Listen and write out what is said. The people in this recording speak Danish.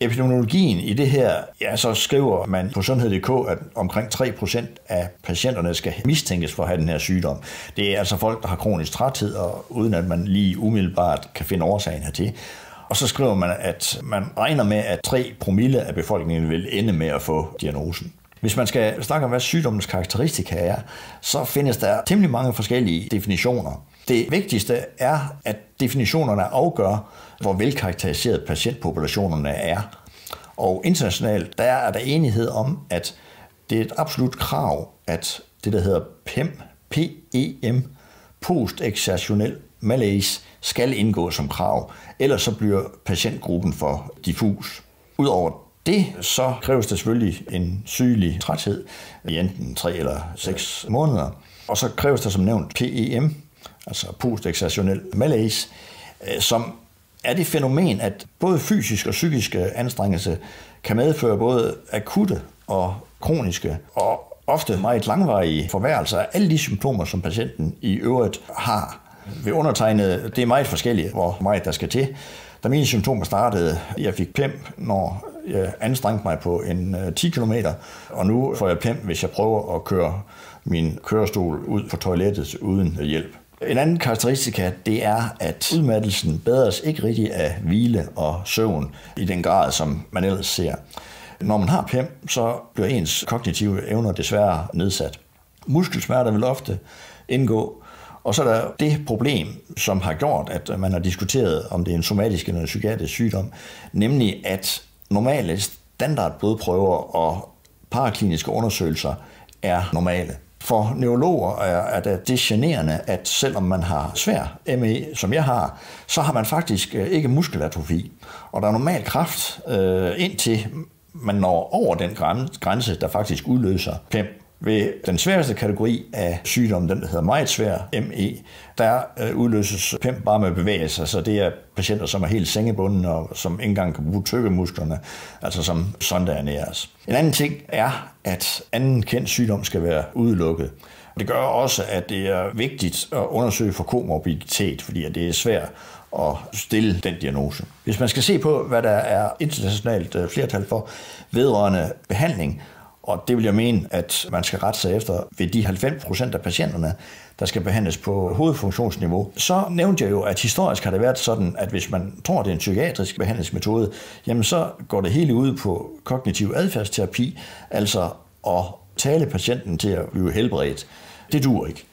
Epidemiologien i det her, ja, så skriver man på sundhed.dk, at omkring 3% af patienterne skal mistænkes for at have den her sygdom. Det er altså folk, der har kronisk træthed, og uden at man lige umiddelbart kan finde årsagen hertil. Og så skriver man, at man regner med, at 3 promille af befolkningen vil ende med at få diagnosen. Hvis man skal snakke om, hvad sygdommens karakteristika er, så findes der temmelig mange forskellige definitioner. Det vigtigste er, at definitionerne afgør, hvor velkarakteriseret patientpopulationerne er. Og internationalt, der er der enighed om, at det er et absolut krav, at det, der hedder PEM, post-exertionel malaise, skal indgå som krav. Ellers så bliver patientgruppen for diffus. Udover det, så kræves der selvfølgelig en sygelig træthed i enten 3 eller 6 måneder. Og så kræves der som nævnt PEM, altså post-exertionel malaise, som er det fænomen, at både fysisk og psykiske anstrengelse kan medføre både akutte og kroniske og ofte meget langvarige forværrelser af alle de symptomer, som patienten i øvrigt har. Ved undertegnet, det er meget forskelligt, hvor meget der skal til. Da mine symptomer startede, jeg fik PEM, når jeg anstrengte mig på en 10 km, og nu får jeg PEM, hvis jeg prøver at køre min kørestol ud på toilettet uden hjælp. En anden karakteristika, det er, at udmattelsen bedres ikke rigtig af hvile og søvn i den grad, som man ellers ser. Når man har PEM, så bliver ens kognitive evner desværre nedsat. Muskelsmerter vil ofte indgå, og så er der det problem, som har gjort, at man har diskuteret, om det er en somatisk eller en psykiatrisk sygdom, nemlig at normale standardblodprøver og parakliniske undersøgelser er normale. For neurologer er det generende, at selvom man har svær ME, som jeg har, så har man faktisk ikke muskelatrofi. Og der er normal kraft, indtil man når over den grænse, der faktisk udløser PEM. Ved den sværeste kategori af sygdommen, den der hedder meget svær ME, der udløses PEM bare med bevægelser, så det er patienter, som er helt sengebundne og som ikke engang kan bruge tykkemusklerne, altså som sondeernæres. En anden ting er, at anden kendt sygdom skal være udelukket. Det gør også, at det er vigtigt at undersøge for komorbiditet, fordi det er svært at stille den diagnose. Hvis man skal se på, hvad der er internationalt flertal for vedrørende behandling, og det vil jeg mene, at man skal rette sig efter ved de 90% af patienterne, der skal behandles på hovedfunktionsniveau. Så nævnte jeg jo, at historisk har det været sådan, at hvis man tror, det er en psykiatrisk behandlingsmetode, jamen så går det hele ud på kognitiv adfærdsterapi, altså at tale patienten til at blive helbredt. Det duer ikke.